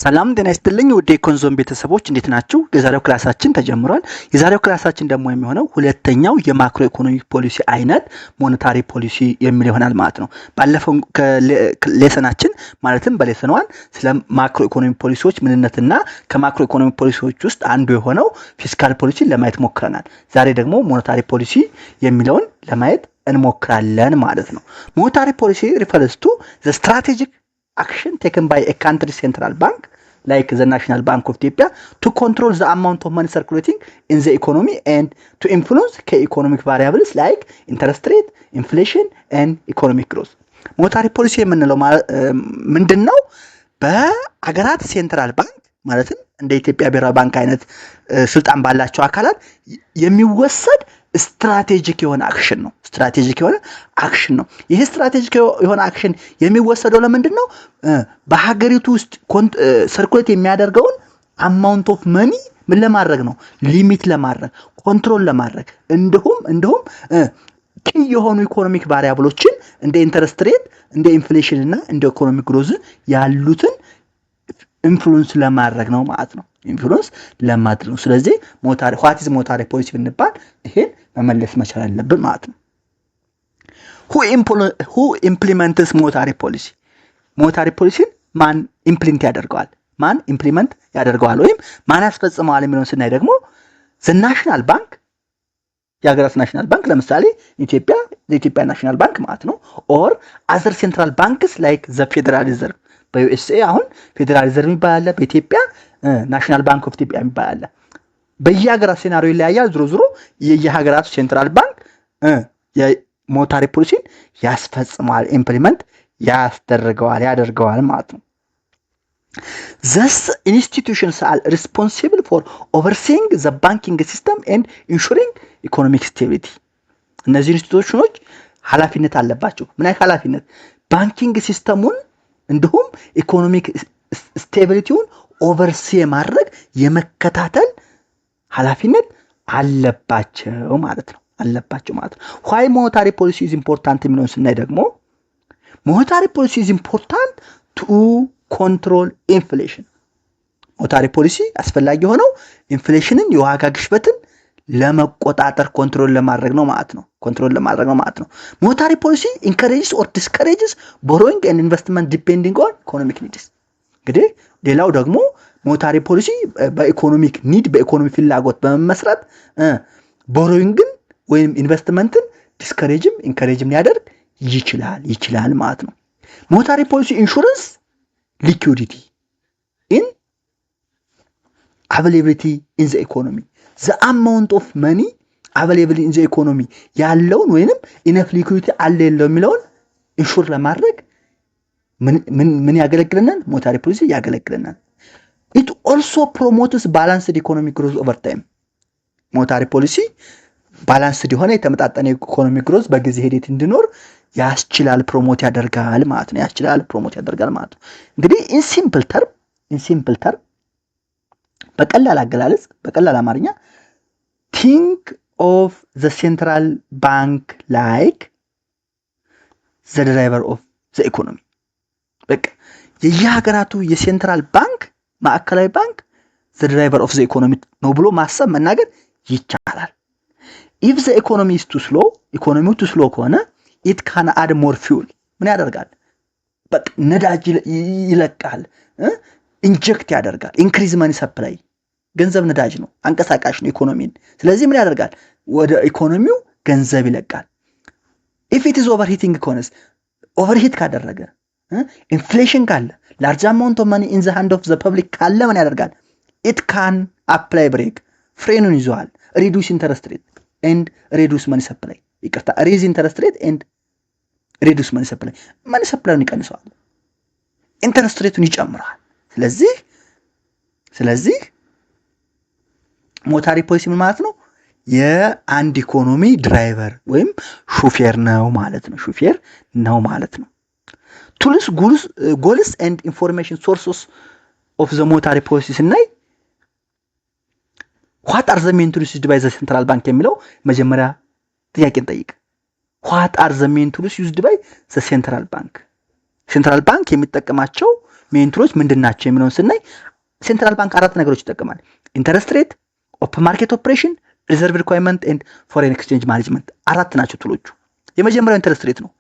ሰላም ጤና ይስጥልኝ ውድ የኮንዞም ቤተሰቦች እንዴት ናችሁ? የዛሬው ክላሳችን ተጀምሯል። የዛሬው ክላሳችን ደግሞ የሚሆነው ሁለተኛው የማክሮ ኢኮኖሚክ ፖሊሲ አይነት ሞኔታሪ ፖሊሲ የሚል ይሆናል ማለት ነው። ባለፈው ሌሰናችን ማለትም በሌሰን 1 ስለ ማክሮ ኢኮኖሚክ ፖሊሲዎች ምንነትና ከማክሮ ኢኮኖሚክ ፖሊሲዎች ውስጥ አንዱ የሆነው ፊስካል ፖሊሲን ለማየት ሞክረናል። ዛሬ ደግሞ ሞኔታሪ ፖሊሲ የሚለውን ለማየት እንሞክራለን ማለት ነው። ሞኔታሪ ፖሊሲ refers to the strategic action taken by a country's central bank like the National Bank of Ethiopia to control the amount of money circulating in the economy and to influence key economic variables like interest rate, inflation and economic growth. ሞኔታሪ ፖሊሲ የምንለው ምንድነው? በአገራት ሴንትራል ባንክ ማለትም እንደ ኢትዮጵያ ብሔራዊ ባንክ አይነት ስልጣን ባላቸው አካላት የሚወሰድ ስትራቴጂክ የሆነ አክሽን ነው። ስትራቴጂክ የሆነ አክሽን ነው። ይሄ ስትራቴጂክ የሆነ አክሽን የሚወሰደው ለምንድነው? በሀገሪቱ ውስጥ ሰርኩሌት የሚያደርገውን አማውንት ኦፍ መኒ ምን ለማድረግ ነው? ሊሚት ለማድረግ፣ ኮንትሮል ለማድረግ እንዲሁም ኪ የሆኑ ኢኮኖሚክ ቫሪያብሎችን እንደ ኢንተረስት ሬት፣ እንደ ኢንፍሌሽን እና እንደ ኢኮኖሚክ ግሮዝ ያሉትን ኢንፍሉዌንስ ለማድረግ ነው ማለት ነው። ኢንፍሉዌንስ ለማድረግ ነው። ስለዚህ ሞኔታሪ ፖሊሲ ብንባል ይሄን መመለስ መቻል አለብን ማለት ነው። who implements ሞኔታሪ ፖሊሲ? ሞኔታሪ ፖሊሲን ማን ኢምፕሊመንት ያደርገዋል? ማን ኢምፕሊመንት ያደርገዋል ወይም ማን ያስፈጽመዋል የሚለውን ስናይ ደግሞ the national bank የሀገራት ናሽናል ባንክ ለምሳሌ የኢትዮጵያ ናሽናል ባንክ ማለት ነው። or other central banks like the Federal Reserve በዩኤስኤ አሁን ፌደራል ሪዘርቭ ይባላል። በኢትዮጵያ ናሽናል ባንክ ኦፍ ኢትዮጵያ ይባላል። በየሀገራት ሴናሪዮ ይለያያል። ዝሮ የየሀገራቱ ሴንትራል ባንክ የሞኔታሪ ፖሊሲን ያስፈጽማል፣ ኢምፕሊመንት ያደርገዋል ማለት ነው። Thus institutions are responsible for overseeing the banking system and ensuring economic stability. እነዚህ ኢንስቲትዩሽኖች ኃላፊነት አለባቸው። ምን አይነት ኃላፊነት? ባንኪንግ ሲስተሙን እንዲሁም ኢኮኖሚክ ስቴቢሊቲውን ኦቨርሲ የማድረግ የመከታተል ኃላፊነት አለባቸው ማለት ነው። why monetary policy is important የሚለውን ስናይ ደግሞ monetary policy is important to control inflation. ሞኔታሪ ፖሊሲ አስፈላጊ ሆነው ኢንፍሌሽንን የዋጋ ግሽበትን ለመቆጣጠር ኮንትሮል ለማድረግ ነው ማለት ነው። ሞኔታሪ ፖሊሲ encourages or discourages borrowing and investment depending on economic needs. እንግዲህ ሌላው ደግሞ ሞኔታሪ ፖሊሲ በኢኮኖሚክ ኒድ በኢኮኖሚ ፍላጎት በመመስረት ቦሮዊንግን ወይም ኢንቨስትመንትን ዲስከሬጅም ኢንከሬጅም ሊያደርግ ይችላል ማለት ነው። ሞኔታሪ ፖሊሲ ኢንሹራንስ liquidity in availability in the economy. The amount of money available in the economy ያለውን ወይንም enough liquidity አለ የለው የሚለውን ኢንሹር ለማድረግ ምን ያገለግለናል? ሞኔታሪ ፖሊሲ ያገለግለናል። it also promotes balanced economic growth over time. ሞኔታሪ ፖሊሲ ባላንስድ የሆነ የተመጣጠነ ኢኮኖሚ ግሮዝ በጊዜ ሂደት እንዲኖር ያስችላል፣ ፕሮሞት ያደርጋል ማለት ነው። እንግዲህ in simple term በቀላል አገላለጽ በቀላል አማርኛ think of the central bank like the driver of the economy. በቃ የየሀገራቱ የሴንትራል ባንክ ማዕከላዊ ባንክ the driver of the economy ነው ብሎ ማሰብ መናገር ይቻላል። if the economy is too slow ኢኮኖሚው too slow ከሆነ it can add more fuel ምን ያደርጋል? በቃ ነዳጅ ይለቃል፣ ኢንጀክት ያደርጋል። ኢንክሪዝ ማኒ ሰፕላይ ገንዘብ ነዳጅ ነው፣ አንቀሳቃሽ ነው ኢኮኖሚን። ስለዚህ ምን ያደርጋል? ወደ ኢኮኖሚው ገንዘብ ይለቃል። if it is overheating ከሆነስ ኦቨርሂት ካደረገ ኢንፍሌሽን ካለ large amount of money in the hand of the public ካለ ምን ያደርጋል? it can apply brake ፍሬኑን ይዟል። reduce interest rate and reduce money supply raise interest rate and reduce money supply money supply ይቀንሰዋል፣ ኢንተረስት ሬቱን ይጨምራል። ስለዚህ ሞኔታሪ ፖሊሲ ምን ማለት ነው? የአንድ ኢኮኖሚ ድራይቨር ወይም ሹፌር ነው ማለት ነው። tools goals and information sources of the monetary policy ስናይ what are the main tools used by the central bank የሚለው መጀመሪያ ጥያቄን ጠይቅ። what are the main tools used by the central bank? ሴንትራል ባንክ የሚጠቀማቸው ሜን ቱሎች ምንድናቸው የሚለውን ስናይ ሴንትራል ባንክ አራት ነገሮች ይጠቀማል። ኢንተረስት ሬት፣ ኦፕን ማርኬት ኦፕሬሽን፣ ሪዘርቭ ሪኳየርመንት ኤንድ ፎሬን ኤክስቼንጅ ማኔጅመንት አራት ናቸው ቱሎቹ። የመጀመሪያው ኢንተረስት ሬት ነው።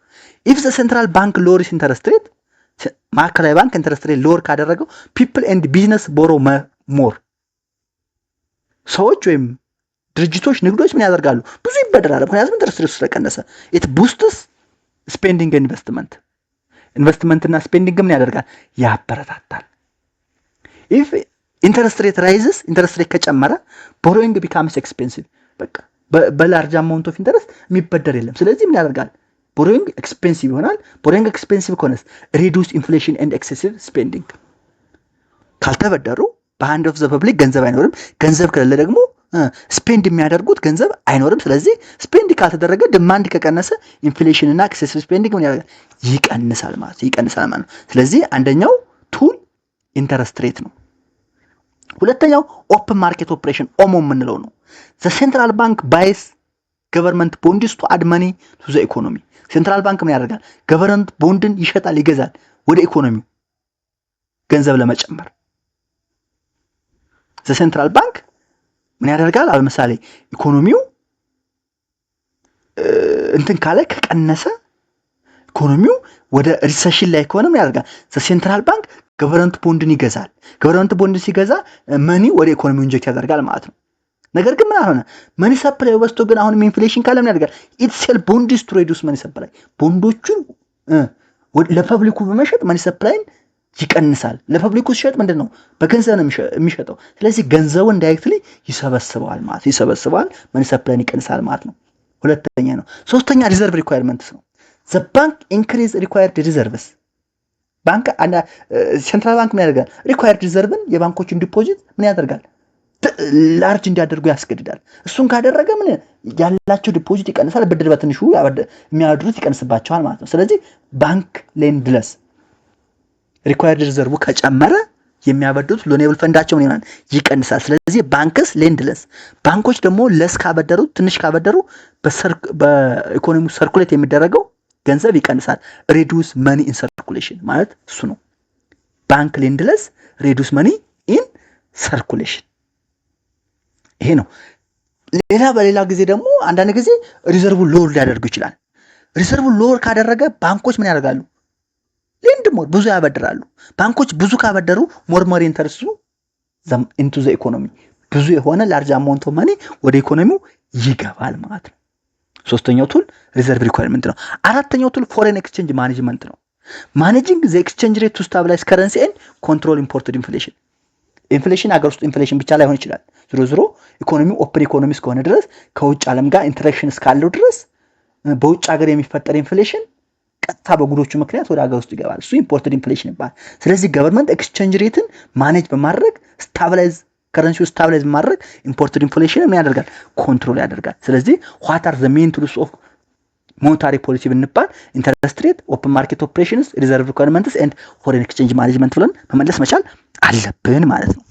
ኢፍ ዘ ሴንትራል ባንክ ሎወርስ ኢንተረስት ሬት፣ ማዕከላዊ ባንክ ኢንተረስት ሬት ሎወር ካደረገው ፒፕል ኤንድ ቢዝነስ ቦሮ ሞር፣ ሰዎች ወይም ድርጅቶች ንግዶች ምን ያደርጋሉ? ብዙ ይበደራሉ። ምክንያቱም ኢንተረስት ሬቱ ስለቀነሰ። ኢት ቡስትስ ስፔንዲንግ ኢንቨስትመንት እና ስፔንዲንግ ምን ያደርጋል? ያበረታታል። ኢፍ ኢንተረስት ሬት ራይዝስ፣ ኢንተረስት ሬት ከጨመረ ቦሮዊንግ ቢካምስ ኤክስፔንሲቭ፣ በቃ በላርጅ አማውንት ኦፍ ኢንተረስት የሚበደር የለም። ስለዚህ ምን ያደርጋል? ቦሮዊንግ ኤክስፔንሲቭ ይሆናል። ቦሮዊንግ ኤክስፔንሲቭ ከሆነስ ሪዱስ ኢንፍሌሽን ኤንድ ኤክሴሲቭ ስፔንዲንግ። ካልተበደሩ በሃንድ ኦፍ ዘ ፐብሊክ ገንዘብ አይኖርም። ገንዘብ ከሌለ ደግሞ ስፔንድ የሚያደርጉት ገንዘብ አይኖርም። ስለዚህ ስፔንድ ካልተደረገ ዲማንድ ከቀነሰ ኢንፍሌሽን እና ኤክሴሲቭ ስፔንዲንግ ምን ያደርጋል? ይቀንሳል ማለት ነው። ስለዚህ አንደኛው ቱል ኢንተረስት ሬት ነው። ሁለተኛው ኦፕን ማርኬት ኦፕሬሽን ኦሞ የምንለው ነው። ዘ ሴንትራል ባንክ ባይስ ገቨርንመንት ቦንድስ ቱ አድ መኒ ቱ ዘ ኢኮኖሚ። ሴንትራል ባንክ ምን ያደርጋል? ገቨርንመንት ቦንድን ይሸጣል፣ ይገዛል ወደ ኢኮኖሚው ገንዘብ ለመጨመር። ዘ ሴንትራል ባንክ ምን ያደርጋል? አሁን ለምሳሌ ኢኮኖሚው እንትን ካለ ከቀነሰ፣ ኢኮኖሚው ወደ ሪሰሽን ላይ ከሆነ ምን ያደርጋል? ዘ ሴንትራል ባንክ ገቨርንመንት ቦንድን ይገዛል። ገቨርንመንት ቦንድን ሲገዛ መኒ ወደ ኢኮኖሚው ኢንጀክት ያደርጋል ማለት ነው። ነገር ግን ምን አልሆነ? መኒ ሰፕላይ በዝቶ ግን አሁንም ኢንፍሌሽን ካለ ምን ያደርጋል? ኢት ሴል ቦንድስ ቱ ሬዱስ መኒ ሰፕላይ። ቦንዶቹን ለፐብሊኩ በመሸጥ መኒ ሰፕላይን ይቀንሳል። ለፐብሊኩ ሲሸጥ ምንድን ነው? በገንዘብ ነው የሚሸጠው። ስለዚህ ገንዘቡን ዳይሬክትሊ ይሰበስበዋል ማለት ይሰበስበዋል፣ መኒ ሰፕላይን ይቀንሳል ማለት ነው። ሁለተኛ ነው። ሶስተኛ ሪዘርቭ ሪኳየርመንትስ ነው። ዘ ባንክ ኢንክሪዝ ሪኳየርድ ሪዘርቭስ። ባንክ ሴንትራል ባንክ ምን ያደርጋል? ሪኳየርድ ሪዘርቭን የባንኮችን ዲፖዚት ምን ያደርጋል? ላርጅ እንዲያደርጉ ያስገድዳል። እሱን ካደረገ ምን ያላቸው ዲፖዚት ይቀንሳል፣ ብድር በትንሹ የሚያድሩት ይቀንስባቸዋል ማለት ነው። ስለዚህ ባንክ ሌንድለስ ሪኳየርድ ሪዘርቭ ከጨመረ የሚያበድሩት ሎኔብል ፈንዳቸው ምን ይሆናል? ይቀንሳል። ስለዚህ ባንክስ ሌንድለስ፣ ባንኮች ደግሞ ለስ ካበደሩ፣ ትንሽ ካበደሩ በኢኮኖሚ ሰርኩሌት የሚደረገው ገንዘብ ይቀንሳል። ሬዱስ መኒ ኢን ሰርኩሌሽን ማለት እሱ ነው። ባንክ ሌንድለስ፣ ሬዱስ መኒ ኢን ሰርኩሌሽን ይሄ ነው። በሌላ ጊዜ ደግሞ አንዳንድ ጊዜ ሪዘርቭ ሎወር ሊያደርጉ ይችላል። ሪዘርቭ ሎወር ካደረገ ባንኮች ምን ያደርጋሉ? ሌንድ ሞር ብዙ ያበድራሉ። ባንኮች ብዙ ካበደሩ ሞር ኢንተረስቱ ኢንቱ ዘ ኢኮኖሚ ብዙ የሆነ ላርጅ አማውንት ኦፍ መኒ ወደ ኢኮኖሚው ይገባል ማለት ነው። ሶስተኛው ቱል ሪዘርቭ ሪኳየርመንት ነው። አራተኛው ቱል ፎሬን ኤክስቼንጅ ማኔጅመንት ነው። ማኔጂንግ ዘ ኤክስቼንጅ ሬት ቱ ስታብላይዝ ከረንሲ ኤንድ ኮንትሮል ኢምፖርትድ ኢንፍሌሽን። ኢንፍሌሽን ሀገር ውስጥ ኢንፍሌሽን ብቻ ላይሆን ይችላል። ዞሮ ኢኮኖሚው ኦፕን ኢኮኖሚ እስከሆነ ድረስ ከውጭ ዓለም ጋር ኢንተራክሽን እስካለው ድረስ በውጭ ሀገር የሚፈጠር ኢንፍሌሽን ቀጥታ በጉዶቹ ምክንያት ወደ ሀገር ውስጥ ይገባል። እሱ ኢምፖርትድ ኢንፍሌሽን ይባላል። ስለዚህ ገቨርንመንት ኤክስቼንጅ ሬትን ማኔጅ በማድረግ ስታብላይዝ ከረንሲው ስታብላይዝ በማድረግ ኢምፖርትድ ኢንፍሌሽን ምን ያደርጋል? ኮንትሮል ያደርጋል። ስለዚህ ዋት አር ዘ ሜን ቱልስ ኦፍ ሞኔታሪ ፖሊሲ ብንባል ኢንተረስት ሬት፣ ኦፕን ማርኬት ኦፕሬሽንስ፣ ሪዘርቭ ሪኳየርመንትስ ኤንድ ፎሬን ኤክስቼንጅ ማኔጅመንት ብለን መመለስ መቻል አለብን ማለት ነው።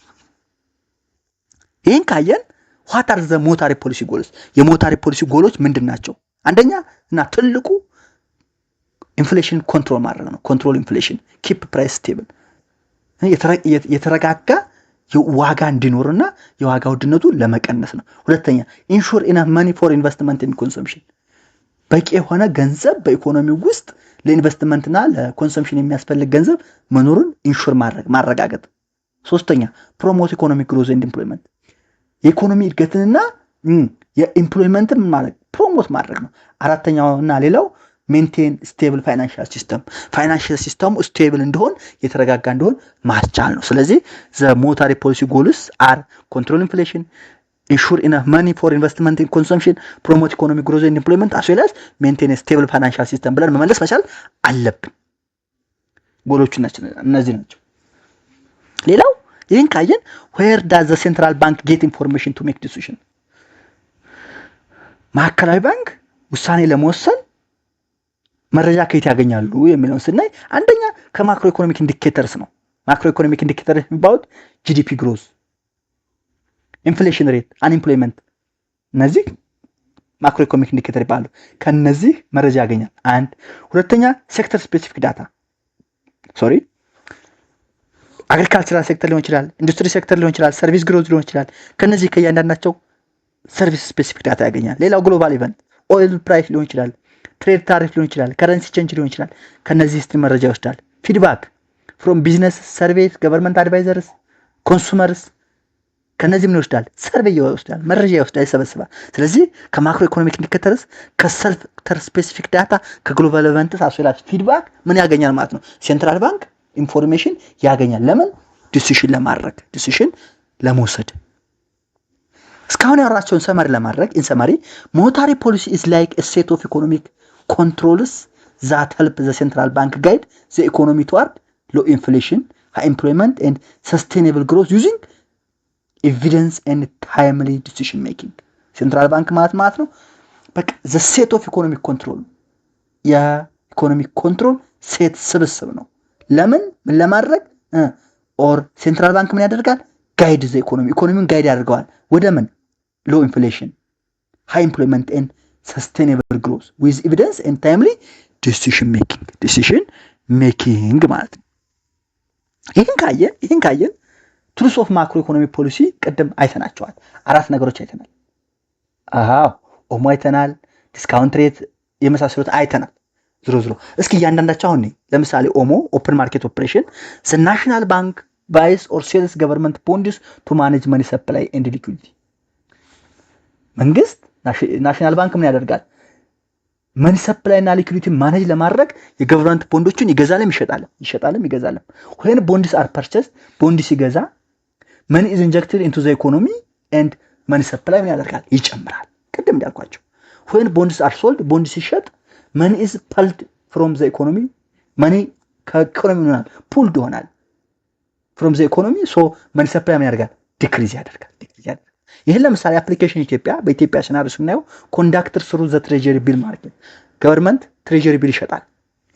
ይህን ካየን ዋት አር ዘ ሞኔታሪ ፖሊሲ ጎልስ፣ የሞኔታሪ ፖሊሲ ጎሎች ምንድን ናቸው? አንደኛ እና ትልቁ ኢንፍሌሽን ኮንትሮል ማድረግ ነው። ኮንትሮል ኢንፍሌሽን፣ ኪፕ ፕራይስ ስቴብል፣ የተረጋጋ ዋጋ እንዲኖርና የዋጋ ውድነቱ ለመቀነስ ነው። ሁለተኛ ኢንሹር ኢነፍ መኒ ፎር ኢንቨስትመንት ኤንድ ኮንሰምፕሽን፣ በቂ የሆነ ገንዘብ በኢኮኖሚው ውስጥ ለኢንቨስትመንትና ለኮንሰምፕሽን የሚያስፈልግ ገንዘብ መኖሩን ኢንሹር ማረጋገጥ። ሶስተኛ ፕሮሞት ኢኮኖሚክ ግሮዝ ኤንድ ኢምፕሎይመንት፣ የኢኮኖሚ እድገትንና የኢምፕሎይመንትን ማለት ፕሮሞት ማድረግ ነው። አራተኛውና ሌላው ሜንቴን ስቴብል ፋይናንሻል ሲስተም፣ ፋይናንሻል ሲስተሙ ስቴብል እንዲሆን የተረጋጋ እንዲሆን ማስቻል ነው። ስለዚህ ዘ ሞኔታሪ ፖሊሲ ጎልስ አር ኮንትሮል ኢንፍሌሽን፣ ኢንሹር ኢነፍ መኒ ፎር ኢንቨስትመንት ኢን ኮንሰምፕሽን፣ ፕሮሞት ኢኮኖሚክ ግሮዝ ኤንድ ኢምፕሎይመንት አስ ዌል አስ ሜንቴን ስቴብል ፋይናንሻል ሲስተም ብለን መመለስ መቻል አለብን። ጎሎቹ እነዚህ ናቸው። ሌላው ይህን ካየን ዌር ዳዝ ዘ ሴንትራል ባንክ ጌት ኢንፎርሜሽን ቱ ሜክ ዲሲዥን፣ ማዕከላዊ ባንክ ውሳኔ ለመወሰን መረጃ ከየት ያገኛሉ የሚለውን ስናይ አንደኛ ከማክሮ ኢኮኖሚክ ኢንዲኬተርስ ነው። ማክሮ ኢኮኖሚክ ኢንዲኬተር የሚባሉት ጂዲፒ ግሮዝ፣ ኢንፍሌሽን ሬት፣ አንኤምፕሎይመንት፣ እነዚህ ማክሮ ኢኮኖሚክ ኢንዲኬተር ይባላሉ። ከነዚህ መረጃ ያገኛል። አንድ ሁለተኛ ሴክተር ስፔሲፊክ ዳታ አግሪካልቸራል ሴክተር ሊሆን ይችላል፣ ኢንዱስትሪ ሴክተር ሊሆን ይችላል፣ ሰርቪስ ግሮዝ ሊሆን ይችላል። ከነዚህ ከእያንዳንዳቸው ሰርቪስ ስፔሲፊክ ዳታ ያገኛል። ሌላው ግሎባል ኢቨንት ኦይል ፕራይስ ሊሆን ይችላል፣ ትሬድ ታሪፍ ሊሆን ይችላል፣ ከረንሲ ቼንጅ ሊሆን ይችላል። ከነዚህ ስትሪ መረጃ ይወስዳል። ፊድባክ ፍሮም ቢዝነስ ሰርቬይስ፣ ገቨርንመንት አድቫይዘርስ፣ ኮንሱመርስ ከነዚህ ምን ይወስዳል? ሰርቬይ ይወስዳል፣ መረጃ ይወስዳል፣ ይሰበስባል። ስለዚህ ከማክሮ ኢኮኖሚክ ኢንዲኬተርስ ከሰክተር ስፔሲፊክ ዳታ ከግሎባል ኢቨንትስ አስዌላስ ፊድባክ ምን ያገኛል ማለት ነው። ሴንትራል ባንክ ኢንፎርሜሽን ያገኛል። ለምን? ዲሲሽን ለማድረግ ዲሲሽን ለመውሰድ። እስካሁን ያወራቸውን ሰመሪ ለማድረግ ኢን ሰመሪ ሞኔታሪ ፖሊሲ ኢዝ ላይክ ኤ ሴት ኦፍ ኢኮኖሚክ ኮንትሮልስ ዛት ሄልፕ ዘ ሴንትራል ባንክ ጋይድ ዘ ኢኮኖሚ ቱዋርድ ሎ ኢንፍሌሽን ሃይ ኤምፕሎይመንት ኤንድ ሰስቴኔብል ግሮዝ ዩዚንግ ኤቪደንስ ኤንድ ታይምሊ ዲሲሽን ሜኪንግ። ሴንትራል ባንክ ማለት ነው በቃ ዘ ሴት ኦፍ ኢኮኖሚክ ኮንትሮል የኢኮኖሚክ ኮንትሮል ሴት ስብስብ ነው። ለምን ምን ለማድረግ ኦር ሴንትራል ባንክ ምን ያደርጋል? ጋይድ ዘ ኢኮኖሚውን ጋይድ ያደርገዋል ወደ ምን ሎ ኢንፍሌሽን ሃይ ኤምፕሎይመንት ኤንድ ሰስቴኔብል ግሮዝ ዊዝ ኤቪደንስ ኤንድ ታይምሊ ዲሲሽን ሜኪንግ ማለት ነው። ይህን ካየን ቱልስ ኦፍ ማክሮ ኢኮኖሚ ፖሊሲ ቅድም አይተናቸዋል። 4 ነገሮች አይተናል። ኦሞ አይተናል፣ ዲስካውንት ሬት የመሳሰሉት አይተናል። ዝሮ እስኪ እያንዳንዳቸው አሁን ለምሳሌ ኦሞ ኦፕን ማርኬት ኦፕሬሽን ዘ ናሽናል ባንክ ባይስ ኦር ሴልስ ገቨርንመንት ቦንድስ ቱ ማኔጅ መኒ ሰፕላይ ኤንድ ሊኩዊዲቲ። መንግስት ናሽናል ባንክ ምን ያደርጋል? መኒ ሰፕላይ እና ሊኩዊዲቲ ማኔጅ ለማድረግ የገቨርንመንት ቦንዶችን ይገዛልም ይገዛልም። when bonds are purchased ቦንድ ሲገዛ money is injected into the economy and money supply ምን ያደርጋል? ይጨምራል። ቅድም እንዳልኳቸው when bonds are sold ቦንድ ሲሸጥ money is pulled from the economy money ከኢኮኖሚ ይሆናል pulled ይሆናል from the economy so money supply ምን ያደርጋል? ዲክሪዝ ያደርጋል። ይሄን ለምሳሌ አፕሊኬሽን በኢትዮጵያ ሲናሪዮ ስናየው ኮንዳክተር ስሩ ዘ ትሬጀሪ ቢል ማርኬት ገቨርንመንት ትሬጀሪ ቢል ይሸጣል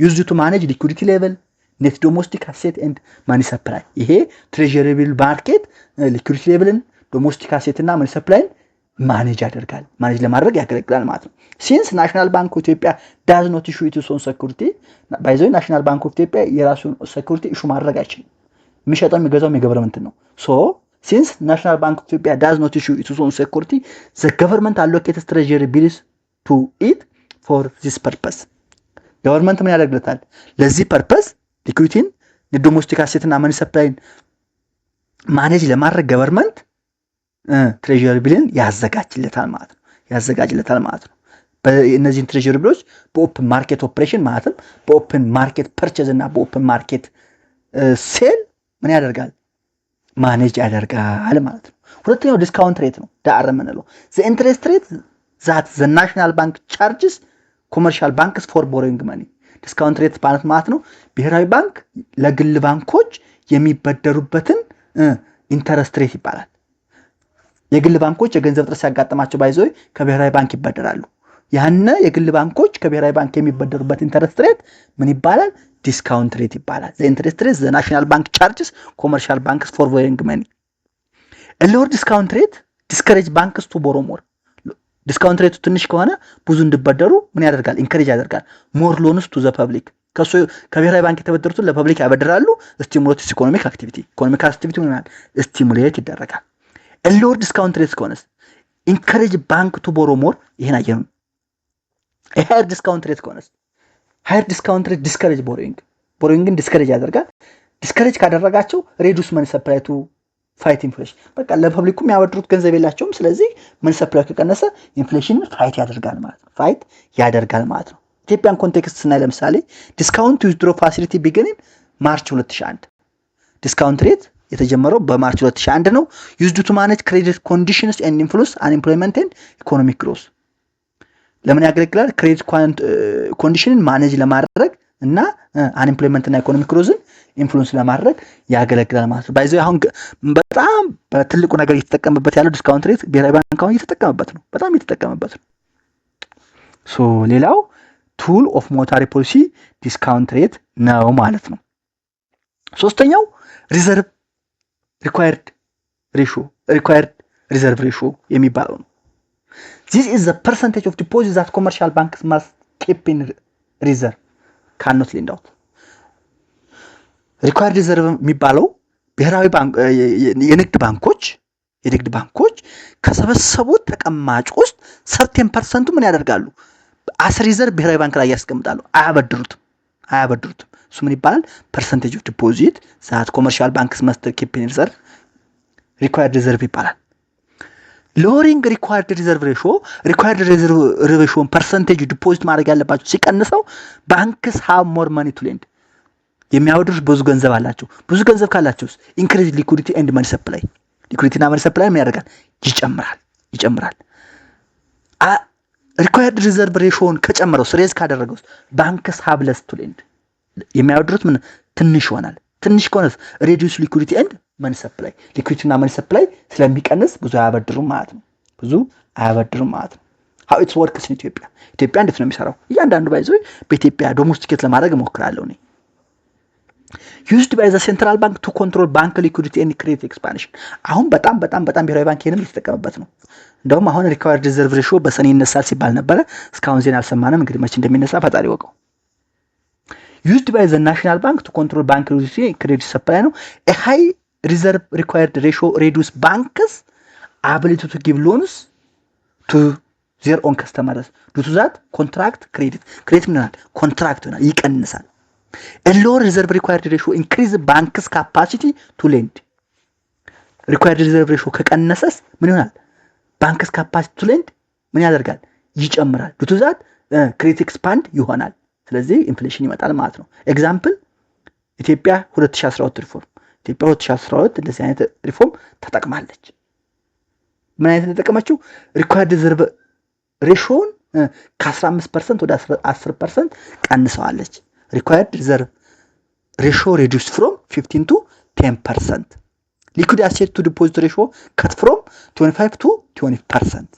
ዩዝድ ቱ ማኔጅ ሊኩዊዲቲ ሌቨል ኔት ዶሜስቲክ አሴት ኤንድ ማኒ ሰፕላይ። ይሄ ትሬጀሪ ቢል ማርኬት ሊኩዊዲቲ ሌቨልን ዶሜስቲክ አሴት እና ማኒ ሰፕላይን ማኔጅ ያደርጋል፣ ማኔጅ ለማድረግ ያገለግላል ማለት ነው። ሲንስ ናሽናል ባንክ ኦፍ ኢትዮጵያ ዳዝ ኖት ኢሹ ኢትስ ኦን ሴኩሪቲ ባይ ዘ ናሽናል ባንክ ኦፍ ኢትዮጵያ የራሱን ሴኩሪቲ ኢሹ ማድረግ አይችልም። የሚሸጠው የሚገዛው የገቨርንመንት ነው። ሶ since National Bank of Ethiopia does not issue its own security, the government allocates treasury bills to it for this purpose. Government ምን ያደርግለታል? ለዚህ ፐርፐስ ሊኩዊዲቲን ዶሜስቲክ አሴት እና ማኒ ሰፕላይን ማኔጅ ለማድረግ ገቨርንመንት ትሬጀሪ ቢልን ያዘጋጅለታል ማለት ነው። በእነዚህን ትሬጀሪ ቢሎች በኦፕን ማርኬት ኦፕሬሽን ማለትም በኦፕን ማርኬት ፐርቼዝ እና በኦፕን ማርኬት ሴል ምን ያደርጋል? ማኔጅ ያደርጋል ማለት ነው። ሁለተኛው ዲስካውንት ሬት ነው። ዳር የምንለው ዘ ኢንትረስት ሬት ዛት ዘ ናሽናል ባንክ ቻርጅስ ኮመርሻል ባንክስ ፎር ቦሮዊንግ መኒ። ዲስካውንት ሬት ማለት ነው ብሔራዊ ባንክ ለግል ባንኮች የሚበደሩበትን ኢንተረስት ሬት ይባላል። የግል ባንኮች የገንዘብ እጥረት ሲያጋጥማቸው ባይዘው ከብሔራዊ ባንክ ይበደራሉ። ያነ የግል ባንኮች ከብሔራዊ ባንክ የሚበደሩበት ኢንተረስት ሬት ምን ይባላል? ዲስካውንት ሬት ይባላል። ዘ ኢንትረስት ሬት ዘ ናሽናል ባንክ ቻርጅስ ኮመርሻል ባንክስ ፎር ቦሮዊንግ መኒ። ሎወር ዲስካውንት ሬት ዲስከሬጅ ባንክስ ቱ ቦሮ ሞር። ዲስካውንት ሬቱ ትንሽ ከሆነ ብዙ እንዲበደሩ ምን ያደርጋል? ኢንከሬጅ ያደርጋል። ሞር ሎንስ ቱ ዘ ፐብሊክ። ከብሔራዊ ባንክ የተበደሩትን ለፐብሊክ ያበድራሉ። ስቲሙሌትስ ኢኮኖሚክ አክቲቪቲ ምን ይሆናል? ስቲሙሌት ይደረጋል። ሎወር ዲስካውንት ሬት ከሆነስ ኢንከሬጅ ባንክ ቱ ቦሮ ሞር። ይሄን አየኑ። ሃየር ዲስካውንት ሬት ከሆነስ ሃየር ዲስካውንት ሬት ዲስከሬጅ ቦሮዊንግን ዲስከሬጅ ያደርጋል። ዲስከሬጅ ካደረጋቸው ሬዱስ መኒ ሰፕላይ ቱ ፋይት ኢንፍሌሽን። በቃ ለፐብሊኩ የሚያበድሩት ገንዘብ የላቸውም። ስለዚህ መኒ ሰፕላይ ከቀነሰ ኢንፍሌሽንን ፋይት ያደርጋል ማለት ነው። ኢትዮጵያን ኮንቴክስት ስናይ ለምሳሌ ዲስካውንት ዊዝድሮ ፋሲሊቲ ቢገኒን ማርች 2001 ዲስካውንት ሬት የተጀመረው በማርች 2001 ነው። ዩዝድ ቱ ማኔጅ ክሬዲት ኮንዲሽንስ ኤንድ ኢንፍሉንስ አንኤምፕሎይመንት ኤንድ ኢኮኖሚክ ግሮዝ። ለምን ያገለግላል? ክሬዲት ኮንዲሽንን ማኔጅ ለማድረግ እና አንኤምፕሎይመንት እና ኢኮኖሚክ ግሮዝን ኢንፍሉንስ ለማድረግ ያገለግላል ማለት ነው። ባይዘው አሁን በጣም በትልቁ ነገር እየተጠቀመበት ያለው ዲስካውንት ሬት ብሔራዊ ባንክ አሁን በጣም እየተጠቀመበት ነው። ሶ ሌላው ቱል ኦፍ ሞኔታሪ ፖሊሲ ዲስካውንት ሬት ነው ማለት ነው። ሶስተኛው ሪዘርቭ ሪኳየርድ ሪዘርቭ ሬሽዮ የሚባለው ነው። This is the percentage of deposits that commercial banks must keep in reserve cannot lend out. Required reserve የሚባለው ብሔራዊ ባንክ የንግድ ባንኮች ከሰበሰቡት ተቀማጭ ውስጥ 70% ምን ያደርጋሉ? አስ ሪዘርቭ ብሔራዊ ባንክ ላይ ያስቀምጣሉ። አያበድሩትም። እሱ ምን ይባላል? ፐርሰንቴጅ ኦፍ ዲፖዚት ዛት ኮመርሻል ባንክስ መስት ኪፕ ኢን ሪዘርቭ ሪኳየርድ ሪዘርቭ ይባላል። ሎሪንግ ሪኳየርድ ሪዘርቭ ሬሾን ፐርሰንቴጅ ዲፖዚት ማድረግ ያለባቸው ሲቀንሰው ባንክስ ሃቭ ሞር ማኒ ቱ ሌንድ የሚያወድሩት ብዙ ገንዘብ አላቸው። ብዙ ገንዘብ ካላቸውስ ኢንክሪዝ ሊኩዊዲቲ ኤንድ ማኒ ሰፕላይ ሊኩዊዲቲና ማኒ ሰፕላይ ምን ያደርጋል? ይጨምራል። ሪኳየርድ ሪዘርቭ ሬሾን ከጨመረው ሬዝ ካደረገው ባንክስ ሃቭ ለስ ቱ ሌንድ የሚያወድሩት ምን ትንሽ ይሆናል። ትንሽ ከሆነስ ሬዲዩስ ሊኩዊዲቲ ኤንድ ማኒ ሰፕላይ ሊኩዊዲቲና ማኒ ሰፕላይ ስለሚቀንስ ብዙ አያበድሩም ማለት ነው። how it works in ኢትዮጵያ እንዴት ነው የሚሰራው? እያንዳንዱ ባይዞ በኢትዮጵያ ዶሜስቲኬት ለማድረግ እሞክራለሁ እኔ used by the central bank to control bank liquidity and credit expansion አሁን በጣም ብሔራዊ ባንክ ይሄንን ሊጠቀምበት ነው። እንደውም አሁን ሪኳየርድ ሪዘርቭ ሬሾ በሰኔ ይነሳል ሲባል ነበር። እስካሁን ዜና አልሰማንም። እንግዲህ መቼ እንደሚነሳ ፈጣሪ ወቀው። used by the national bank to control bank liquidity and credit supply ነው። a high reserve required ratio reduce banks ability to give loans to their own customers due to that contract credit ምን ይሆናል? ኮንትራክት ይሆናል፣ ይቀንሳል። a lower reserve required ratio increase banks capacity to lend required reserve ratio ከቀነሰስ ምን ይሆናል? ባንክስ ካፓሲቲ ቱ ሌንድ ምን ያደርጋል? ይጨምራል። due to that credit expand ይሆናል። ስለዚህ ኢንፍሌሽን ይመጣል ማለት ነው። ኤግዛምፕል ኢትዮጵያ 2012 ሪፎርም ኢትዮጵያ 2012 እንደዚህ አይነት ሪፎርም ተጠቅማለች። ምን አይነት ተጠቀመችው? ሪኳየርድ ሪዘርቭ ሬሾን ከ15% ወደ 10% ቀንሰዋለች። ሪኳየርድ ሪዘርቭ ሬሾ ሪዲዩስድ ፍሮም 15 to 10%. ሊኩዊድ አሴት ቱ ዲፖዚት ሬሾ ከት ፍሮም 25 to 20%.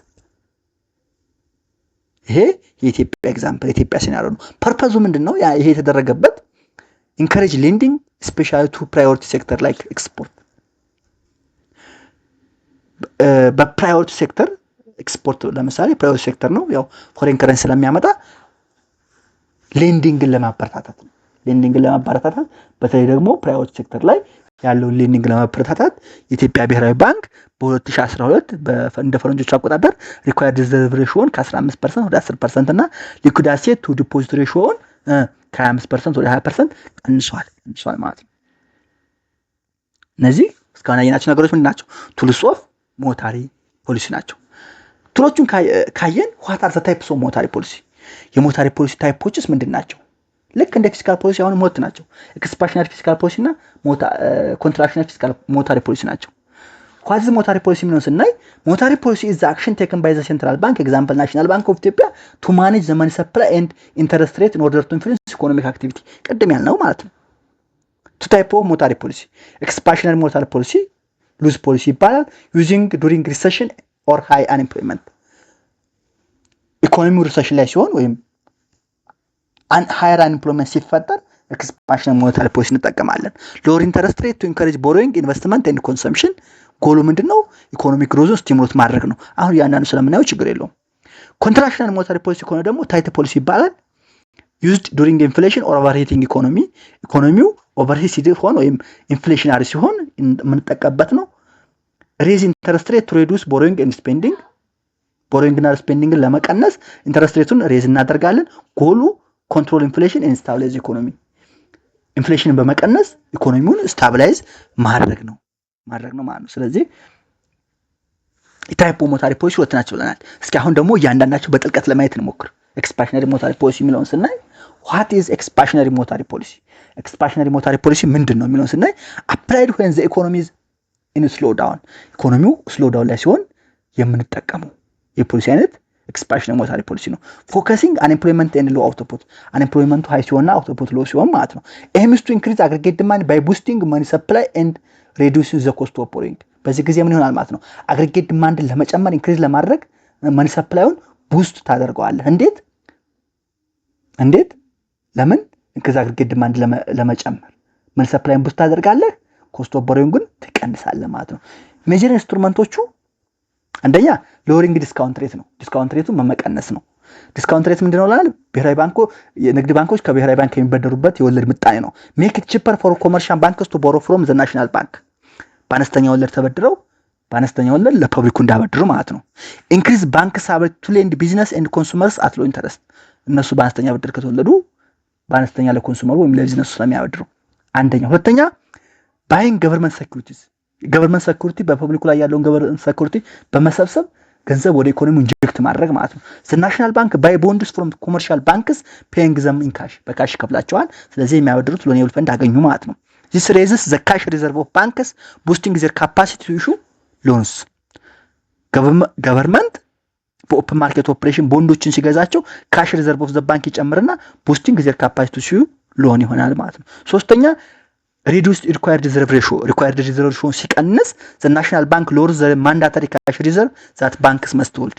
ይሄ የኢትዮጵያ ኤግዛምፕል የኢትዮጵያ ሲናሪዮ ነው። ፐርፐዙ ምንድነው? ይሄ የተደረገበት ኢንካሬጅ ሌንዲንግ ስፔሻሊ ቱ ፕራዮሪቲ ሴክተር ላይክ ኤክስፖርት በፕራዮሪቲ ሴክተር ኤክስፖርት ለምሳሌ ፕራዮሪቲ ሴክተር ነው። ያው ፎሬን ከረንሲ ስለሚያመጣ ሌንዲንግን ለማበረታታት በተለይ ደግሞ ፕራዮሪቲ ሴክተር ላይ ያለው ሌንዲንግ ለማበረታታት የኢትዮጵያ ብሔራዊ ባንክ በ2012 እንደ ፈረንጆች አቆጣጠር ሪኳየርድ ሪዘርቭ ሬሾን ከ15% ወደ 10% እና ሊኩዊድ አሴት ቱ ዲፖዚት ሬሾን ከ25% ወደ 20% ቀንሷል ማለት ነው። እነዚህ እስካሁን ያየናቸው ነገሮች ምንድን ናቸው? ቱልስ ኦፍ ሞኔታሪ ፖሊሲ ናቸው። ቱሎቹን ካየን what are the types of monetary policy የሞኔታሪ ፖሊሲ ታይፖችስ ምንድን ናቸው? ልክ እንደ ፊስካል ፖሊሲ አሁን ሞት ናቸው። ኤክስፓንሽናሪ ፊስካል ፖሊሲ እና ኮንትራክሽናሪ ፊስካል ሞኔታሪ ፖሊሲ ናቸው። what is monetary policy ምን ነው ስናይ monetary policy is the action taken by the central bank example national bank of Ethiopia to manage the money supply and interest rate in order to influence economic activity ቅድም ያልነው ማለት ነው። two type of monetary policy expansionary monetary policy loose policy ይባላል using during recession or high unemployment ኢኮኖሚው ሪሰሽን ላይ ሲሆን ወይም higher unemployment ሲፈጠር expansionary monetary policy እንጠቀማለን። lower interest rate to encourage borrowing investment and consumption ጎሉ ምንድነው? ኢኮኖሚክ ግሮዝን ስቲሙሌት ማድረግ ነው። አሁን ያንዳንዱ ስለምናየው ችግር የለውም። ኮንትራክሽናል ሞኔታሪ ፖሊሲ ከሆነ ደግሞ ታይት ፖሊሲ ይባላል used during inflation or overheating economy ኢኮኖሚው ኦቨርሂት ሲሆን ወይም ኢንፍሌሽናሪ ሲሆን የምንጠቀምበት ነው። raise interest rate to reduce borrowing and spending ቦሮዊንግ እና ስፔንዲንግን ለመቀነስ ኢንተረስት ሬቱን ሬዝ እናደርጋለን። ጎሉ ኮንትሮል ኢንፍሌሽን ኤንድ ስታብላይዝ ኢኮኖሚ ኢንፍሌሽንን በመቀነስ ኢኮኖሚውን ስታብላይዝ ማድረግ ነው ማለት ነው። ስለዚህ የታይፕ ሞኔታሪ ፖሊሲ ሁለት ናቸው ብለናል። እስኪ አሁን ደግሞ እያንዳንዳቸው በጥልቀት ለማየት እንሞክር። ኤክስፓንሽነሪ ሞኔታሪ ፖሊሲ የሚለውን ስናይ what is expansionary monetary policy expansionary monetary policy ምንድነው የሚለውን ስናይ applied when the economy is in slow down ኢኮኖሚው ስሎ ዳውን ላይ ሲሆን የምንጠቀመው የፖሊሲ አይነት ኤክስፓንሽነሪ ሞኔታሪ ፖሊሲ ነው። ፎከሲንግ አንኤምፕሎይመንት ኤንድ ሎ አውትፑት አንኤምፕሎይመንቱ ሃይ ሲሆንና አውትፑት ሎ ሲሆን ማለት ነው። ኤምስ ቱ ኢንክሪዝ አግሪጌት ዲማንድ ባይ ቡስቲንግ ማኒ ሰፕላይ ኤንድ ሪዲዩሲንግ ዘ ኮስት ኦፍ ቦሮዊንግ በዚህ ጊዜ ምን ይሆናል ማለት ነው? አግሪጌት ዲማንድን ለመጨመር ኢንክሪዝ ለማድረግ ማኒ ሰፕላዩን ቡስት ታደርገዋለህ። እንዴት ለምን ኢንክሪዝ አግሪጌት ዲማንድ ለመጨመር ማኒ ሰፕላይን ቡስት ታደርጋለህ፣ ኮስት ኦፍ ቦሮዊንግን ትቀንሳለህ ማለት ነው። ሜጀር ኢንስትሩመንቶቹ አንደኛ ሎሪንግ ዲስካውንት ሬት ነው። ዲስካውንት ሬቱን መቀነስ ነው። ዲስካውንት ሬት ምንድነው ላል ብሔራዊ ባንኮ የንግድ ባንኮች ከብሔራዊ ባንክ የሚበደሩበት የወለድ ምጣኔ ነው። ሜክ ኢት ቺፐር ፎር ኮመርሻል ባንክስ ቱ ቦሮ ፍሮም ዘ ናሽናል ባንክ በአነስተኛ ወለድ ተበድረው በአነስተኛ ወለድ ለፐብሊኩ እንዳበድሩ ማለት ነው። ኢንክሪዝ ባንክስ አቢሊቲ ቱ ሌንድ ቢዝነስ ኤንድ ኮንሱመርስ አት ሎ ኢንተረስት እነሱ በአነስተኛ ብድር ከተወለዱ በአነስተኛ ለኮንሱመሩ ወይም ለቢዝነሱ ስለሚያበድሩ አንደኛ። ሁለተኛ ባይንግ ገቨርንመንት ሴኩሪቲስ ገቨርንመንት ሴኩሪቲ በፐብሊኩ ላይ ያለውን ገቨርንመንት ሴኩሪቲ በመሰብሰብ ገንዘብ ወደ ኢኮኖሚው ኢንጀክት ማድረግ ማለት ነው። ናሽናል ባንክ ባይ ቦንድስ ፍሮም ኮመርሻል ባንክስ ፔይንግ ዘም ኢን ካሽ በካሽ ይከፍላቸዋል። ስለዚህ የሚያበድሩት ሎን ሌቭል ፈንድ አገኙ ማለት ነው። ዚስ ሬዝስ ዘ ካሽ ሪዘርቭ ኦፍ ባንክስ ቡስቲንግ ዘር ካፓሲቲ ቱ ኢሹ ሎንስ ገቨርንመንት በኦፕን ማርኬት ኦፕሬሽን ቦንዶችን ሲገዛቸው ካሽ ሪዘርቭ ኦፍ ዘ ባንክ ይጨምርና ቡስቲንግ ዘር ካፓሲቲ ቱ ኢሹ ሎን ይሆናል ማለት ነው። ሶስተኛ reduced required reserve ratio ሲቀንስ the national bank lowers the mandatory cash reserve that banks must hold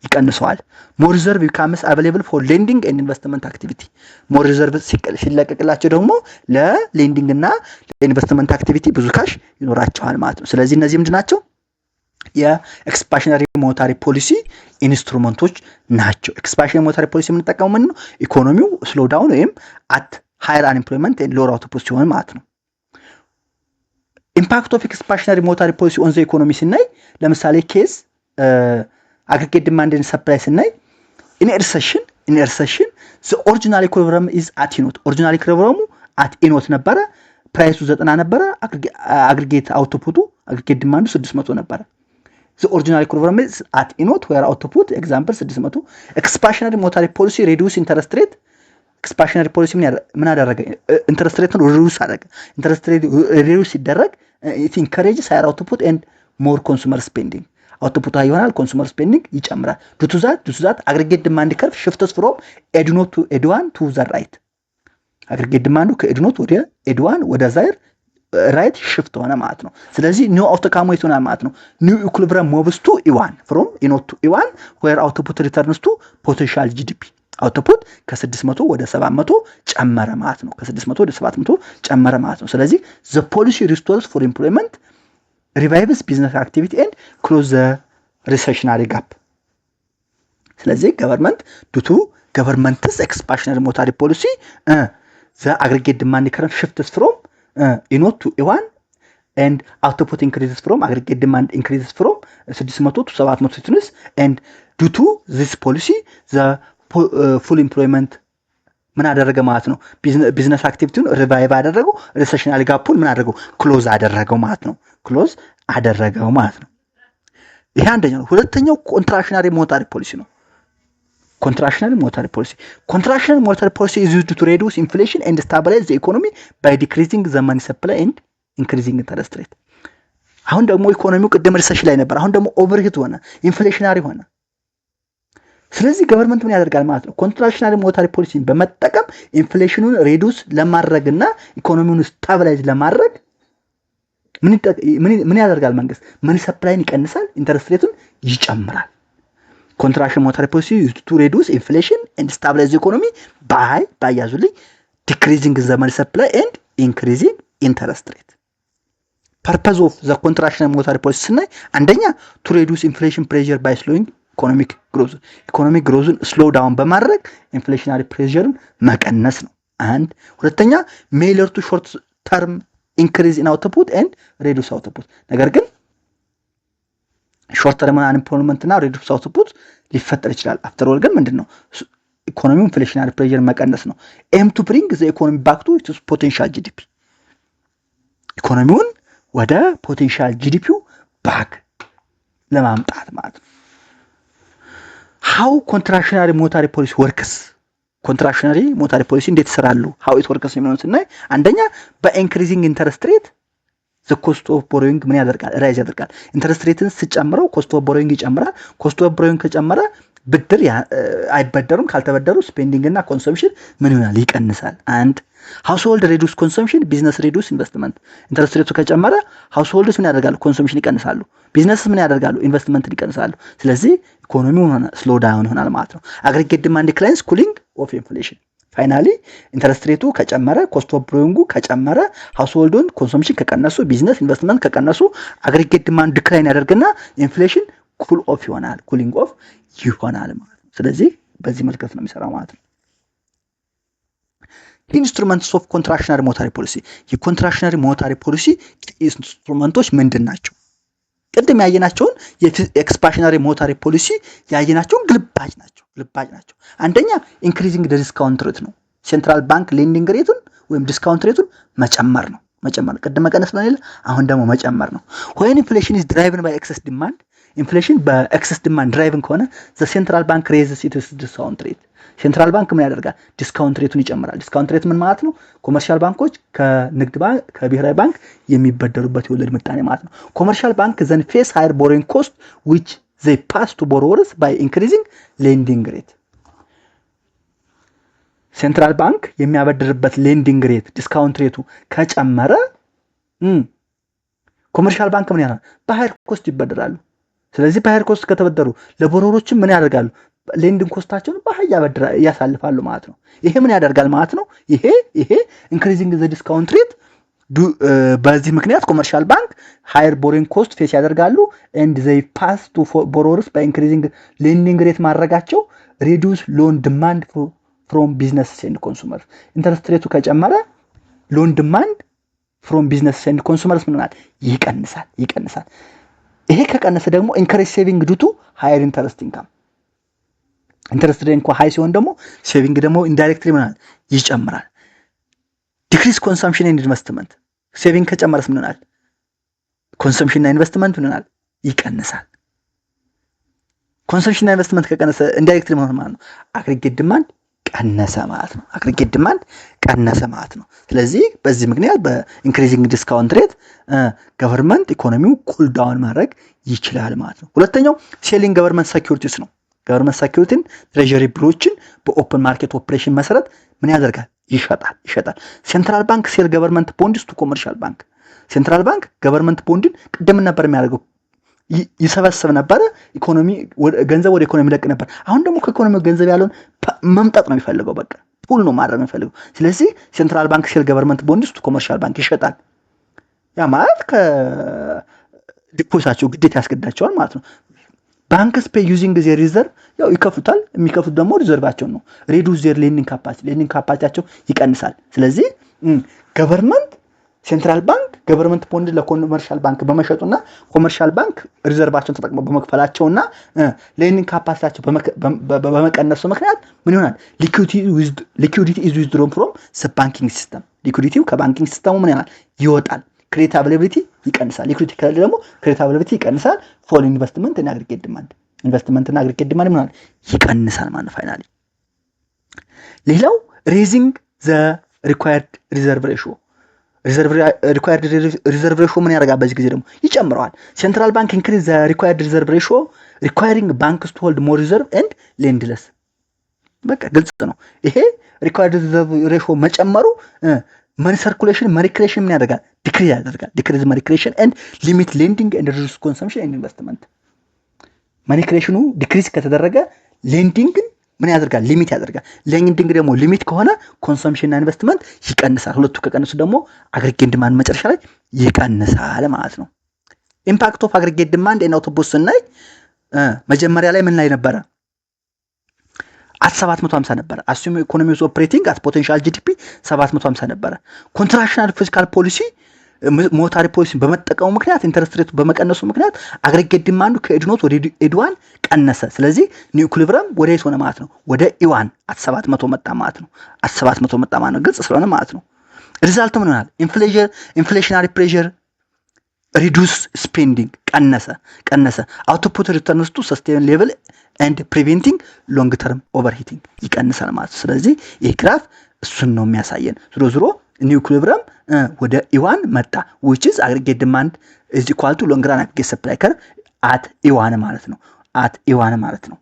ይቀንሰዋል። more reserve becomes available for lending and investment activity more reserve ሲለቀቅላቸው ደግሞ ለሌንዲንግ እና ለኢንቨስትመንት አክቲቪቲ ብዙ ካሽ ይኖራቸዋል ማለት ነው። ስለዚህ እነዚህ ምንድናቸው? የኤክስፓንሽነሪ ሞኔታሪ ፖሊሲ ኢንስትሩመንቶች ናቸው። ኤክስፓንሽነሪ ሞኔታሪ ፖሊሲ የምንጠቀመው ምን ነው? ኢኮኖሚው ስሎ ዳውን ወይም አት ሃየር አንኤምፕሎይመንት ኤንድ ሎወር አውትፑት ሲሆን ማለት ነው። ኢምፓክት ኦፍ ኤክስፓንሽነሪ ሞኔታሪ ፖሊሲ ኦን ዘ ኢኮኖሚ ስናይ ለምሳሌ ኬዝ አግሪጌት ዲማንድ ኤንድ ሰፕላይ ስናይ ኢን ሪሰሽን ዘ ኦሪጂናል ኢኩሊብሪየም ኢዝ አት ኢኖት ኦሪጂናል ኢኩሊብሪየሙ አት ኢኖት ነበረ። ፕራይሱ 90 ነበረ። አግሪጌት አውትፑቱ አግሪጌት ዲማንዱ 600 ነበረ። ዘ ኦሪጂናል ኢኩሊብሪየም ኢዝ አት ኢኖት ዌር አውትፑት ኤግዛምፕል 600 ኤክስፓንሽነሪ ሞኔታሪ ፖሊሲ ሪዱስ ኢንተረስት ሬት ኤክስፓንሽነሪ ፖሊሲ ምን አደረገ? ኢንተረስት ሬትን ሪዱስ አደረገ። ኢንተረስት ሬት ሪዱስ ሲደረግ ኢት ኢንከሬጅስ ሃየር አውትፑት ኤንድ ሞር ኮንሱመር ስፔንዲንግ አውትፑት ይሆናል፣ ኮንሱመር ስፔንዲንግ ይጨምራል። ዱ ቱ ዛት አግሪጌት ዲማንድ ከርቭ ሽፍትስ ፍሮም ኤድኖት ቱ ኤድዋን ቱ ዘ ራይት አግሪጌት ዲማንዱ ከኤድኖት ወደ ኤድዋን ወደ ዛይር ራይት ሽፍት ሆነ ማለት ነው። ስለዚህ ኒው አውትካሙ ይሆናል ማለት ነው። ኒው ኢኩሊብሪየም ሙቭስ ቱ ኢዋን ፍሮም ኢኖት ቱ ኢዋን ዌር አውትፑት ሪተርንስ ቱ ፖቴንሻል ጂዲፒ አውትፑት ከ600 ወደ 700 ጨመረ ማለት ነው። ከ600 ወደ 700 ጨመረ ማለት ነው። ስለዚህ ዘ ፖሊሲ ሪስቶርስ ፎር ኤምፕሎይመንት ሪቫይቭስ ቢዝነስ አክቲቪቲ ኤንድ ክሎዝ ዘ ሪሴሽናሪ ጋፕ። ስለዚህ ገቨርንመንት ዱቱ ገቨርንመንትስ ኤክስፓንሽነሪ ሞኔታሪ ፖሊሲ ዘ አግሪጌት ዲማንድ ከረንት ሽፍትስ ፍሮም ኢኖት ቱ ኢዋን and output increases from aggregate demand increases from 600 to 700 students and due to this policy the full employment ምን አደረገ ማለት ነው? ቢዝነስ አክቲቪቲውን ሪቫይቭ አደረገው። ሪሴሽናል ጋፑን ምን አደረገው? ክሎዝ አደረገው ማለት ነው። ክሎዝ አደረገው ማለት ነው። ይሄ አንደኛው ነው። ሁለተኛው ኮንትራክሽናሪ ሞኔታሪ ፖሊሲ ነው። ኮንትራክሽናሪ ሞኔታሪ ፖሊሲ is used to reduce inflation and stabilize the economy by decreasing the money supply and increasing interest rate። አሁን ደግሞ ኢኮኖሚው ቅድም ሪሴሽን ላይ ነበር፣ አሁን ደግሞ ኦቨርሂት ሆነ፣ ኢንፍሌሽናሪ ሆነ። ስለዚህ ገቨርንመንት ምን ያደርጋል ማለት ነው? ኮንትራክሽናሪ ሞኔታሪ ፖሊሲን በመጠቀም ኢንፍሌሽኑን ሬዱስ ለማድረግና ኢኮኖሚውን ስታቢላይዝ ለማድረግ ምን ያደርጋል? መንግስት መኒ ሰፕላይን ይቀንሳል፣ ኢንተረስት ሬቱን ይጨምራል። ኮንትራክሽን ሞኔታሪ ፖሊሲ ቱ ሬዱስ ኢንፍሌሽን ኤንድ ስታቢላይዝ ኢኮኖሚ ባያዙልኝ ዲክሪዚንግ ዘ መኒ ሰፕላይ ኤንድ ኢንክሪዚንግ ኢንተረስት ሬት። ፐርፐዝ ኦፍ ዘ ኮንትራክሽናሪ ሞኔታሪ ፖሊሲ ስናይ አንደኛ ቱ ሬዱስ ኢንፍሌሽን ፕሬሸር ባይ ስሎዊንግ ኢኮኖሚክ ግሮዝን ስሎ ዳውን በማድረግ ኢንፍሌሽናሪ ፕሬሸርን መቀነስ ነው። አንድ ሁለተኛ ሜለር ቱ ሾርት ተርም ኢንክሪዝ ኢን አውትፑት ኤንድ ሬዱስ አውትፑት። ነገር ግን ሾርት ተርም አንኤምፕሎይመንት እና ሬዱስ አውትፑት ሊፈጠር ይችላል። አፍተር ኦል ግን ምንድነው ኢኮኖሚው ኢንፍሌሽናሪ ፕሬሸር መቀነስ ነው። ኤም ቱ ብሪንግ ዘ ኢኮኖሚ ባክ ቱ ኢትስ ፖቴንሻል ጂዲፒ ኢኮኖሚውን ወደ ፖቴንሻል ጂዲፒው ባክ ለማምጣት ማለት ነው። ሃው ኮንትራክሽናሪ ሞኔታሪ ፖሊሲ ወርክስ ኮንትራክሽናሪ ሞኔታሪ ፖሊሲ እንዴት ይሰራሉ? ሃው ኢት ወርክስ የሚለውን ስናይ አንደኛ በኢንክሪዚንግ ኢንተረስት ሬት ዘ ኮስት ኦፍ ቦሮዊንግ ምን ያደርጋል? ራይዝ ያደርጋል። ኢንተረስት ሬትን ሲጨምረው ኮስት ኦፍ ቦሮዊንግ ይጨምራል። ኮስት ኦፍ ቦሮዊንግ ከጨመረ ብድር አይበደሩም። ካልተበደሩ ስፔንዲንግ እና ኮንሰምፕሽን ምን ይሆናል? ይቀንሳል። አንድ ሃውስሆልድ ሬዱስ ኮንሰምፕሽን ቢዝነስ ሬዱስ ኢንቨስትመንት። ኢንተረስት ሬቱ ከጨመረ ሃውስሆልድስ ምን ያደርጋሉ? ኮንሰምፕሽን ይቀንሳሉ። ቢዝነስስ ምን ያደርጋሉ? ኢንቨስትመንትን ይቀንሳሉ። ስለዚህ ኢኮኖሚው ሆነ ስሎ ዳውን ይሆናል ማለት ነው። አግሪጌት ዲማንድ ዲክላይንስ ኩሊንግ ኦፍ ኢንፍሌሽን። ፋይናሊ ኢንተረስት ሬቱ ከጨመረ ኮስት ኦፍ ቦሮዊንጉ ከጨመረ ሃውስሆልዱን ኮንሰምፕሽን ከቀነሱ ቢዝነስ ኢንቨስትመንት ከቀነሱ አግሪጌት ዲማንድ ዲክላይን ያደርግና ኢንፍሌሽን ኩል ኦፍ ይሆናል፣ ኩሊንግ ኦፍ ይሆናል ማለት ነው። ስለዚህ በዚህ መልኩ ነው የሚሰራው ማለት ነው። ኢንስትሩመንትስ ኦፍ ኮንትራክሽናሪ ሞኔታሪ ፖሊሲ የኮንትራክሽናሪ ሞኔታሪ ፖሊሲ ኢንስትሩመንቶች ምንድን ናቸው? ቅድም ያየናቸውን የኤክስፓንሽናሪ ሞኔታሪ ፖሊሲ ያየናቸውን ግልባጭ ናቸው። አንደኛ ኢንክሪዚንግ ዲስካውንት ሬት ነው። ሴንትራል ባንክ ሌንዲንግ ሬቱን ወይም ዲስካውንት ሬቱን መጨመር ነው። ቅድም መቀነስ ነው አይደል? አሁን ደግሞ መጨመር ነው። when inflation is driven by excess demand ኢንፍሌሽን በኤክሰስ ዲማንድ ድራይቭን ከሆነ ዘ ሴንትራል ባንክ ሬዝስ ኢትስ ዲስካውንት ሬት ሴንትራል ባንክ ምን ያደርጋል? ዲስካውንት ሬቱን ይጨምራል። ዲስካውንት ሬት ምን ማለት ነው? ኮመርሻል ባንኮች ከንግድ ባንክ ከብሔራዊ ባንክ የሚበደሩበት የወለድ ምጣኔ ማለት ነው። ኮመርሻል ባንክ ዘን ፌስ ሃየር ቦሮዊንግ ኮስት which they pass to borrowers by increasing lending rate ሴንትራል ባንክ የሚያበድርበት ሌንዲንግ ሬት ዲስካውንት ሬቱ ከጨመረ ኮመርሻል ባንክ ምን ያደርጋል? በሃየር ኮስት ይበደራሉ። ስለዚህ በሃየር ኮስት ከተበደሩ ለቦሮሮችም ምን ያደርጋሉ? ሌንዲንግ ኮስታቸውን በሃያ ያሳልፋሉ ማለት ነው። ይሄ ምን ያደርጋል ማለት ነው? ይሄ ኢንክሪዚንግ ዘ ዲስካውንት ሬት በዚህ ምክንያት ኮመርሻል ባንክ ሃየር ቦሮዊንግ ኮስት ፌስ ያደርጋሉ and they pass to borrowers by increasing lending rate ማድረጋቸው reduce loan demand from business and consumers ኢንተረስት ሬቱ ከጨመረ loan demand from business and consumers ምን ማለት ይቀንሳል። ይሄ ከቀነሰ ደግሞ ኢንከሬጅ ሴቪንግ ዱቱ ሃየር ኢንተረስት ኢንካም ኢንተረስት ሬት እንኳን ሃይ ሲሆን ደግሞ ሴቪንግ ደግሞ ኢንዳይሬክትሊ ምናል ይጨምራል። ዲክሪዝ ኮንሰምፕሽን ኤንድ ኢንቨስትመንት ሴቪንግ ከጨመረስ ምናል ኮንሰምፕሽን እና ኢንቨስትመንት ምናል ይቀንሳል። ኮንሰምፕሽን እና ኢንቨስትመንት ከቀነሰ ኢንዳይሬክትሊ ማለት ነው አግሪጌት ዲማንድ ቀነሰ ማለት ነው። ስለዚህ በዚህ ምክንያት በኢንክሪዚንግ ዲስካውንት ሬት ገቨርንመንት ኢኮኖሚው ኩል ዳውን ማድረግ ይችላል ማለት ነው። ሁለተኛው ሴሊንግ ገቨርንመንት ሴኩሪቲስ ነው። ገቨርንመንት ሴኩሪቲን ትሬዠሪ ብሎችን በኦፕን ማርኬት ኦፕሬሽን መሰረት ምን ያደርጋል? ይሸጣል። ሴንትራል ባንክ ሴል ገቨርንመንት ቦንድስ ቱ ኮመርሻል ባንክ ሴንትራል ባንክ ገቨርንመንት ቦንድን ቅድም ነበር የሚያደርገው ይሰበስብ ነበር። ኢኮኖሚ ገንዘብ ወደ ኢኮኖሚ ለቅ ነበር። አሁን ደግሞ ከኢኮኖሚ ገንዘብ ያለውን መምጣት ነው የሚፈልገው። በቃ ፑል ነው ማድረግ ነው የሚፈልገው። ስለዚህ ሴንትራል ባንክ ሴል ገቨርንመንት ቦንድስ ቱ ኮመርሻል ባንክ ይሸጣል። ያ ማለት ከዲፖዚታቸው ግዴታ ያስገዳቸዋል ማለት ነው። ባንክስ ፔይ ዩዚንግ ዜር ሪዘርቭ ያው ይከፍቱታል። የሚከፍቱት ደግሞ ሪዘርቫቸው ነው። ሬዱስ ዜር ሌንዲንግ ካፓሲቲያቸው ይቀንሳል። ስለዚህ ገቨርንመንት ሴንትራል ባንክ ገቨርንመንት ቦንድ ለኮመርሻል ባንክ በመሸጡና ኮመርሻል ባንክ ሪዘርቫቸውን ተጠቅመው በመክፈላቸውና ሌንዲንግ ካፓሲቲያቸው በመቀነሱ ምክንያት ምን ይሆናል? ሊኩዊዲቲ ኢዝ ዊዝድሮን ፍሮም ባንኪንግ ሲስተም ሊኩዊዲቲው ከባንኪንግ ሲስተሙ ምን ይሆናል? ይወጣል። ክሬዲት አቬላቢሊቲ ይቀንሳል። ሊኩዊዲቲ ከሌለ ደግሞ ክሬዲት አቬላቢሊቲ ይቀንሳል። ፎል ኢንቨስትመንት እና አግሪጌት ዲማንድ ምን ይሆናል? ይቀንሳል ማለት ፋይናሊ። ሌላው ሬዚንግ ዘ ሪኳየርድ ሪዘርቭ ሬሾ ሪኳየርድ ሪዘርቭ ሬሾ ምን ያደርጋል? በዚህ ጊዜ ደግሞ ይጨምረዋል። ሴንትራል ባንክ ኢንክሪዝ ዘ ሪኳየርድ ሪዘርቭ ሬሾ ሪኳየሪንግ ባንክስ ቱ ሆልድ ሞር ሪዘርቭ ኤንድ ሌንድ ለስ። በቃ ግልጽ ነው። ይሄ ሪኳየርድ ሪዘርቭ ሬሾ መጨመሩ መኒ ሰርኩሌሽን ምን ያደርጋል? ዲክሪዝ መኒ ክሬሽን ኤንድ ሊሚት ሌንዲንግ ኤንድ ሪዱስ ኮንሰምፕሽን ኤንድ ኢንቨስትመንት። መኒ ክሬሽኑ ዲክሪዝ ከተደረገ ሌንዲንግን ምን ያደርጋል? ሊሚት ያደርጋል። ሌንዲንግ ደግሞ ሊሚት ከሆነ ኮንሰምፕሽን እና ኢንቨስትመንት ይቀንሳል። ሁለቱ ከቀነሱ ደግሞ አግሪጌት ዲማንድ መጨረሻ ላይ ይቀንሳል ማለት ነው። ኢምፓክት ኦፍ አግሪጌት ዲማንድ ኤንድ አውቶፑት ስናይ መጀመሪያ ላይ ምን ላይ ነበረ? አት 750 ነበረ። አሱም ኢኮኖሚስ ኦፕሬቲንግ አት ፖቴንሻል ጂዲፒ 750 ነበረ። ኮንትራክሽናል ፊስካል ፖሊሲ ሞኔታሪ ፖሊሲ በመጠቀሙ ምክንያት ኢንተረስት ሬቱ በመቀነሱ ምክንያት አግሪጌት ዲማንዱ ከኤድኖት ወደ ኤድዋን ቀነሰ። ስለዚህ ኒው ኢኩሊብሪየም ወደ የት ሆነ ማለት ነው? ወደ ኢዋን አት 700 መጣ ማለት ነው። አት 700 መጣ ማለት ነው። ግልጽ ስለሆነ ማለት ነው። ሪዛልቱ ምን ይሆናል? ኢንፍሌሽናሪ ፕሬሸር ሪዱስ ስፔንዲንግ ቀነሰ። አውትፑት ሪተርንስ ቱ ሰስቴን ሌቭል ኤንድ ፕሪቬንቲንግ ሎንግ ተርም ኦቨርሂቲንግ ይቀንሳል ማለት ነው። ስለዚህ ይህ ግራፍ እሱን ነው የሚያሳየን። ዞሮ ኒው ኢኩሊብሪየም ወደ ኢዋን መጣ which is aggregate demand is equal to long run aggregate supply curve at ኢዋን ማለት ነው።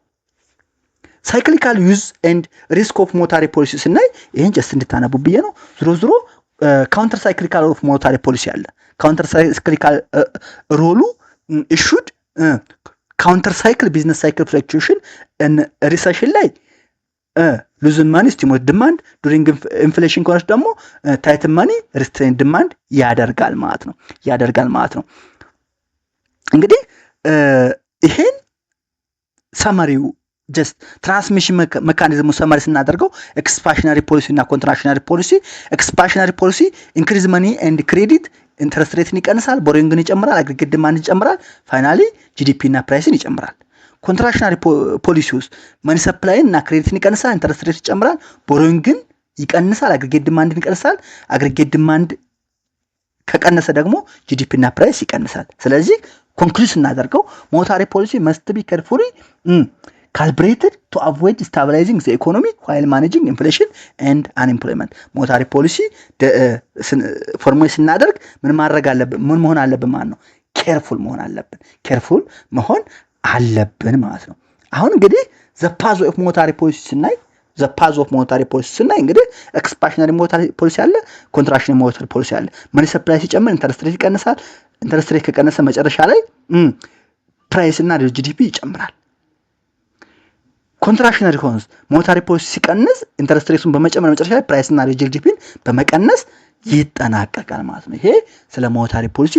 ሳይክሊካል ዩዝ ኤንድ ሪስክ ኦፍ ሞኔታሪ ፖሊሲ ስናይ ይሄን ጀስት እንድታነቡ ብዬ ነው። ዞሮ ካውንተር ሳይክሊካል ኦፍ ሞኔታሪ ፖሊሲ አለ። ካውንተር ሳይክሊካል ሮሉ ኢሹድ ካውንተር ሳይክል ቢዝነስ ሳይክል ፍለክቹዌሽን ሪሰሽን ላይ ሉዝን ማኒ ስቲሙሌት ዲማንድ ዱሪንግ ኢንፍሌሽን ከሆነች ደግሞ ታይት ማኒ ሪስትሬን ዲማንድ ያደርጋል ማለት ነው። እንግዲህ ይሄን ሰመሪው ጀስት ትራንስሚሽን ሜካኒዝሙ ሰማሪ ስናደርገው ኤክስፓንሽነሪ ፖሊሲ እና ኮንትራክሽነሪ ፖሊሲ ኤክስፓንሽነሪ ፖሊሲ ኢንክሪዝ መኒ ኤንድ ክሬዲት ኢንተረስት ሬትን ይቀንሳል፣ ቦሪንግን ይጨምራል፣ አግሪጌት ዲማንድ ይጨምራል፣ ፋይናሊ ጂዲፒ እና ፕራይስን ይጨምራል። ኮንትራክሽነሪ ፖሊሲ ውስጥ መኒ ሰፕላይን እና ክሬዲትን ይቀንሳል፣ ኢንተረስት ሬት ይጨምራል፣ ቦሪንግን ይቀንሳል፣ አግሪጌት ዲማንድን ይቀንሳል። አግሪጌት ዲማንድ ከቀነሰ ደግሞ ጂዲፒ እና ፕራይስ ይቀንሳል። ስለዚህ ኮንክሉድ ስናደርገው ሞኔታሪ ፖሊሲ መስት ቢ ካርፉሊ calibrated to avoid stabilizing the economy while managing inflation and unemployment። ሞኔታሪ ፖሊሲ ፎርሙሌት ስናደርግ ምን ማድረግ አለብን? ምን መሆን አለብን ማለት ነው? ኬርፉል መሆን አለብን። ኬርፉል መሆን አለብን ማለት ነው። አሁን እንግዲህ the path of monetary policy ስናይ እንግዲህ ኤክስፓንሽነሪ ሞኔታሪ ፖሊሲ አለ፣ ኮንትራክሽነሪ ሞኔታሪ ፖሊሲ አለ። መኒ ሰፕላይ ሲጨምር ኢንተረስት ሬት ይቀንሳል። ኢንተረስት ሬት ከቀነሰ መጨረሻ ላይ ፕራይስ እና ጂዲፒ ይጨምራል። ኮንትራክሽነሪ ሆንስ ሞኔታሪ ፖሊሲ ሲቀንስ ኢንተረስት ሬቱን በመጨመር መጨረሻ ላይ ፕራይስ እና ጂዲፒን በመቀነስ ይጠናቀቃል ማለት ነው። ይሄ ስለ ሞኔታሪ ፖሊሲ